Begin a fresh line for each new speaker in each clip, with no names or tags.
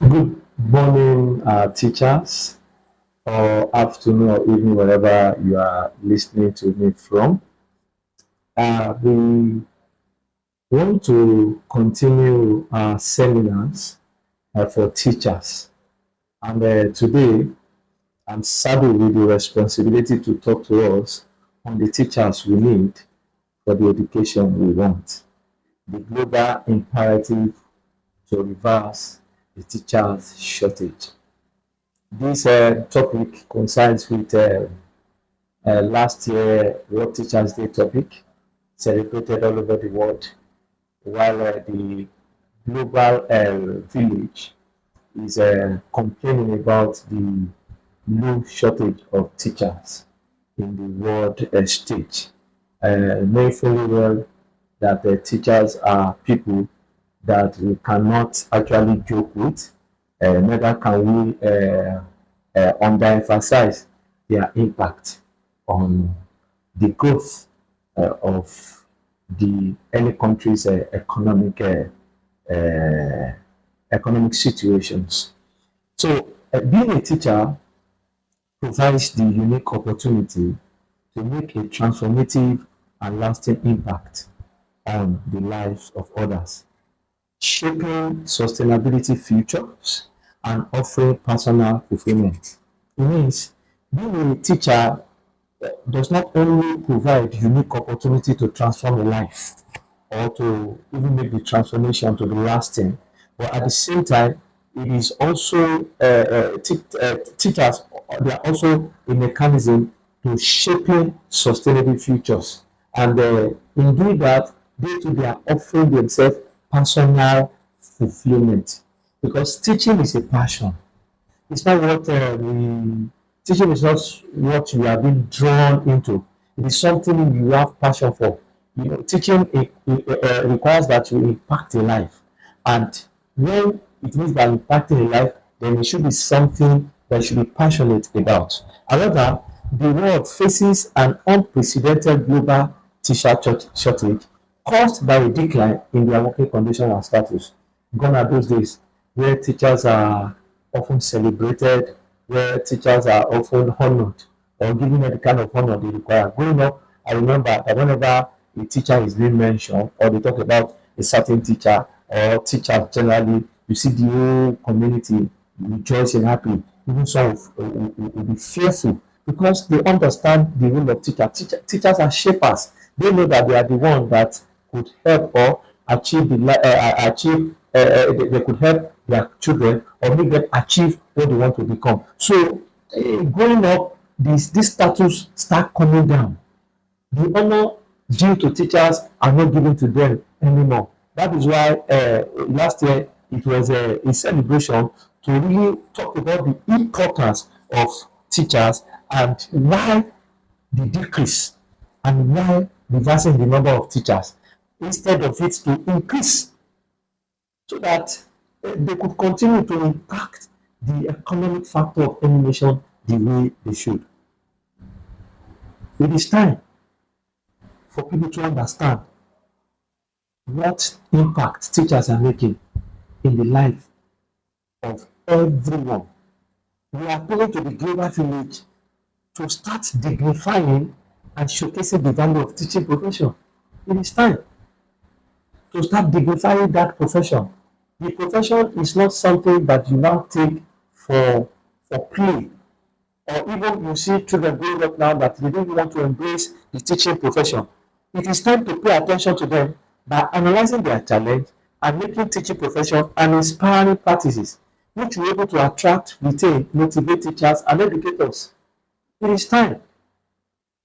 Good morning, teachers, or afternoon or evening, wherever you are listening to me from. We want to continue our seminars for teachers. And today, I'm saddled with the responsibility to talk to us on the teachers we need for the education we want. The global imperative to reverse the teachers' shortage. This topic coincides with last year World Teachers Day topic celebrated all over the world, while the global village is complaining about the low shortage of teachers in the world stage. Knowing fully well that teachers are people that we cannot actually joke with, neither can we underemphasize their impact on the growth of any country's uh, economic situations. So, being a teacher provides the unique opportunity to make a transformative and lasting impact on the lives of others, shaping sustainability futures and offering personal fulfillment. It means being a teacher does not only provide unique opportunity to transform a life or to even make the transformation to be lasting, but at the same time, it is also teachers. They are also a mechanism to shaping sustainable futures, and in doing that, they too they are offering themselves personal fulfillment because teaching is a passion. It's not what we teaching is not what you are being drawn into. It is something you have passion for. You know, teaching requires that you impact a life, and when it means by impacting a life, then it should be something that you should be passionate about. However, the world faces an unprecedented global teacher shortage caused by a decline in their working conditions and status. Gone are those days where teachers are often celebrated, where teachers are often honored or given the kind of honor they require. Growing up, I remember that whenever a teacher is being mentioned or they talk about a certain teacher or teachers generally, you see the whole community rejoicing, happy. Even some will be fearful because they understand the role of teacher. Teachers are shapers. They know that they are the one that could help or achieve they could help their children or make them achieve what they want to become. So growing up, this status start coming down. The honor due to teachers are not given to them anymore. That is why last year it was a celebration to really talk about the importance of teachers and why the decrease and why reversing the number of teachers instead of it to increase so that they could continue to impact the economic factor of any nation the way they should. It is time for people to understand what impact teachers are making in the life of everyone. We are appealing to the global village to start dignifying and showcasing the value of teaching profession. It is time to start dignifying that profession. The profession is not something that you now take for play or even you see children growing up now that they don't want to embrace the teaching profession. It is time to pay attention to them by analyzing their challenge and making teaching profession an inspiring practices which will be able to attract, retain, motivate teachers and educators. It is time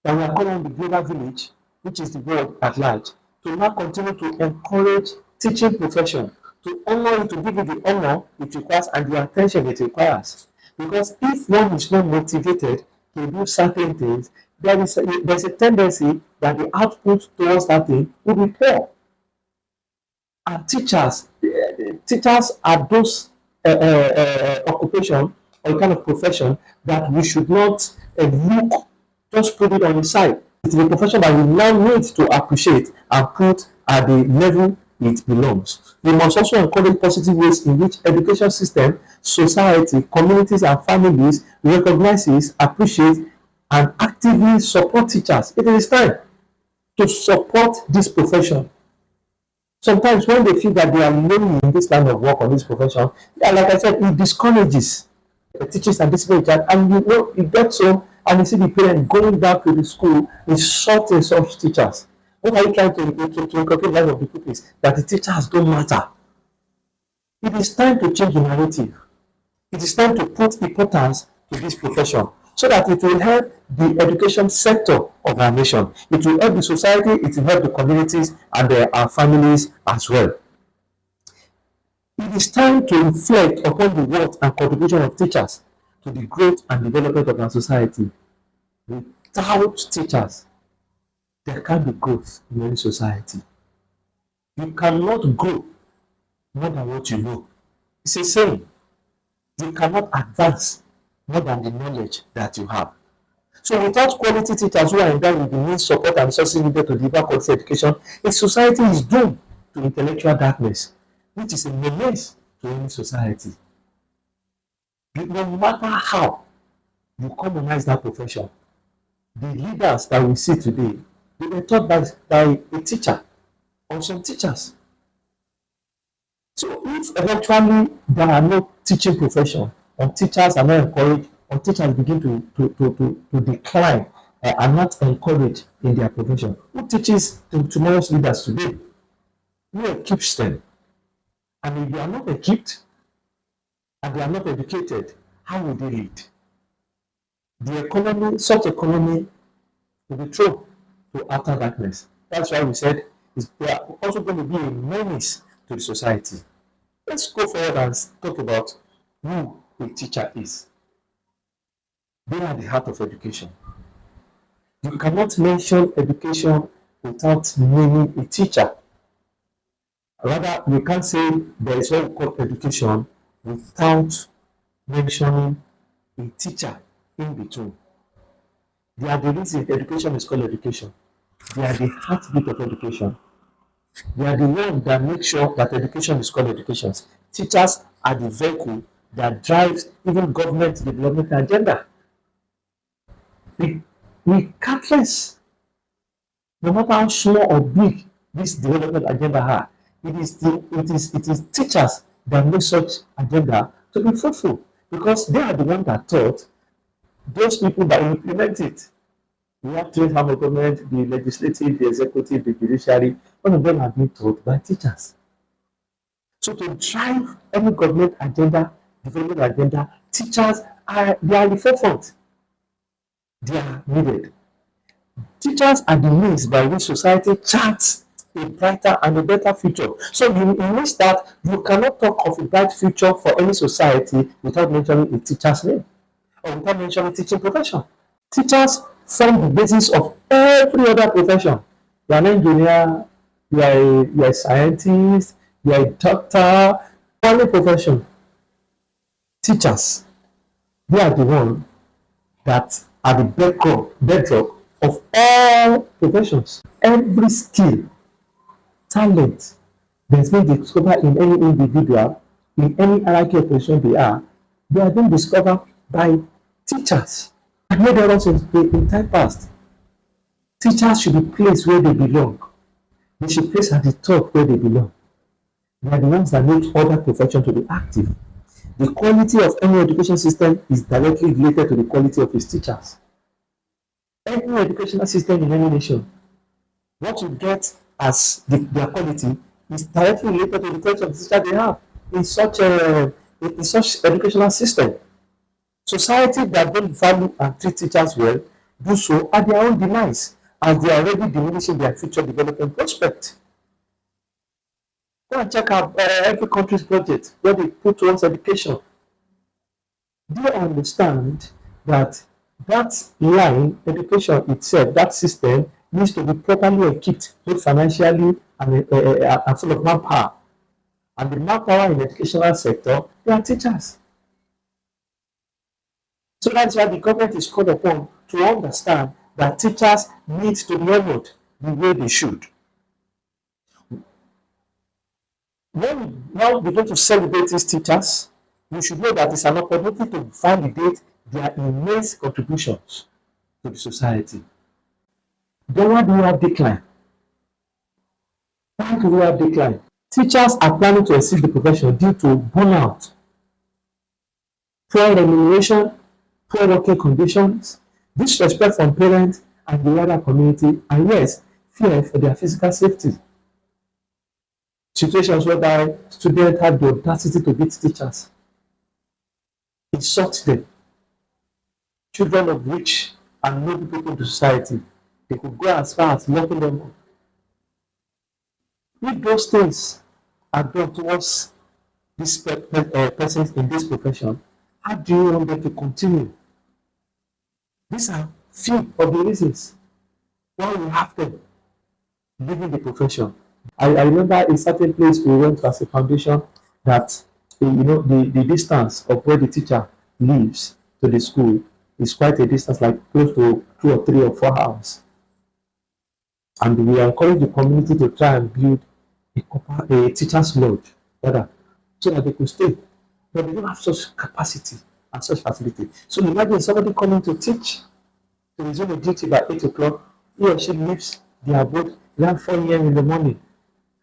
that we are calling the global village, which is the world at large, to now continue to encourage teaching profession, to honor it, to give it the honor it requires and the attention it requires. Because if one is not motivated to do certain things, there's a tendency that the output towards that thing will be poor. And teachers are those occupation or kind of profession that we should not look, just put it on the side. It's a profession that we now need to appreciate and put at the level it belongs. We must also encourage positive ways in which education system, society, communities, and families recognizes, appreciate, and actively support teachers. It is time to support this profession. Sometimes when they feel that they are lonely in this line of work or this profession, yeah, like I said, it discourages the teachers and discipline child. And you know, you get so and you see the parent going back to the school insulting such teachers. What are you trying to inculcate life of the people is that the teachers don't matter. It is time to change the narrative. It is time to put importance to this profession so that it will help the education sector of our nation. It will help the society, it will help the communities and our families as well. It is time to reflect upon the worth and contribution of teachers to the growth and development of our society. Without teachers, there can't be growth in any society. You cannot grow more than what you know. It's a saying. You cannot advance more than the knowledge that you have. So without quality teachers who are endowed with the means, support, and resources needed to deliver quality education, a society is doomed to intellectual darkness, which is a menace to any society. No matter how you commonize that profession, the leaders that we see today, they were taught by a teacher or some teachers. So if eventually there are no teaching profession, or teachers are not encouraged, or teachers begin to decline are not encouraged in their profession, who teaches tomorrow's leaders today? Who equips them? And if they are not equipped and they are not educated, how will they lead? The economy, such economy, will be thrown to utter darkness. That's why we said they are also going to be a menace to the society. Let's go forward and talk about who a teacher is. They are the heart of education. You cannot mention education without naming a teacher. Rather, we can't say there is what we call education without mentioning a teacher in between. They are the reason education is called education. They are the heartbeat of education. They are the one that make sure that education is called education. Teachers are the vehicle that drives even government development agenda. We can't less, no matter how small or big this development agenda are. It is teachers that make such agenda to be fruitful because they are the ones that taught those people that implement it. We have three arms of government, the legislative, the executive, the judiciary. All of them are being taught by teachers. So to drive any government agenda, development agenda, teachers are the forefront. They are needed. Teachers are the means by which society charts a brighter and a better future. So in which that you cannot talk of a bright future for any society without mentioning a teacher's name or without mentioning teaching profession. Teachers form the basis of every other profession. You are an engineer, you are a scientist, you are a doctor, any profession. Teachers, they are the one that are the bedrock of all professions. Every skill, talent that's been discovered in any individual, in any hierarchy of position they are being discovered by teachers. I've made errors in time past. Teachers should be placed where they belong. They should place at the top where they belong. They are the ones that make other professions to be active. The quality of any education system is directly related to the quality of its teachers. Any educational system in any nation, what you get as their quality is directly related to the quality of the teachers they have in such educational system. Society that don't value and treat teachers well do so at their own demise, as they are already diminishing their future development prospect. Go and check out every country's budget where they put towards education. Do you understand that line, education itself, that system needs to be properly equipped, both financially and full of manpower. And the manpower in the educational sector, they are teachers. So that's why the government is called upon to understand that teachers need to be honored the way they should. When we now begin to celebrate these teachers, we should know that it's an opportunity to validate their immense contributions to the society. Then why do we have decline? Why do we have decline? Teachers are planning to exit the profession due to burnout, poor remuneration, poor working conditions, disrespect from parents and the wider community, and yes, fear for their physical safety. Situations whereby students have the audacity to beat teachers, insult them, children of rich and noble people in the society, they could go as far as locking them up. If those things are done towards these persons in this profession, how do you want them to continue? These are few of the reasons why we have them leaving the profession. I remember in certain place we went as a foundation that the distance of where the teacher lives to the school is quite a distance, like close to 2 or 3 or 4 hours. And we encourage the community to try and build a teacher's lodge, rather, so that they could stay. But they don't have such capacity and such facility. So imagine somebody coming to teach, to resume a duty by 8 o'clock, he or she leaves their abode around 4 a.m. in the morning.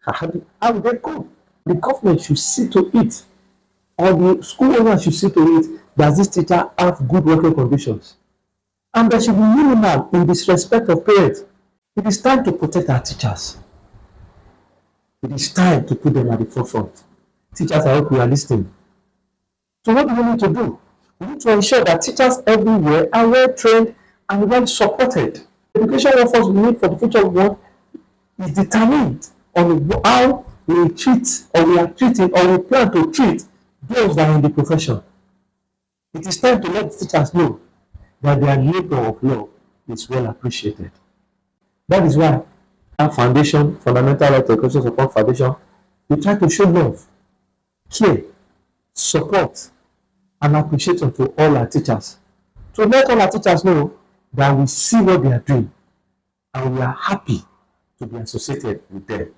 How will they go? The government should see to it, or the school owner should see to it, that this teacher have good working conditions. And there should be minimal in disrespect of parents. It is time to protect our teachers. It is time to put them at the forefront. Teachers, I hope you are listening. So what do we need to do? We need to ensure that teachers everywhere are well trained and well supported. Education workforce we need for the future we want is determined on how we treat, or we are treating, or we plan to treat those that are in the profession. It is time to let teachers know that their labor of love is well appreciated. That is why our foundation, Fundamental Right Education Support Foundation, we try to show love, care, support, and appreciation to all our teachers. To let all our teachers know that we see what they are doing and we are happy to be associated with them.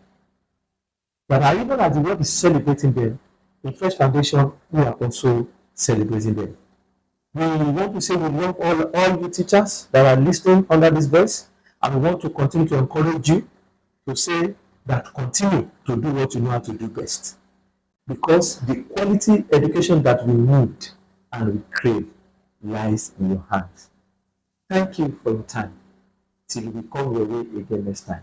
But even as the world is celebrating them, in Fresh Foundation, we are also celebrating them. We want to say we love all you teachers that are listening under this voice, and we want to continue to encourage you to say that continue to do what you know how to do best. Because the quality education that we need and we crave lies in your hands. Thank you for your time. Till we come your way again next time.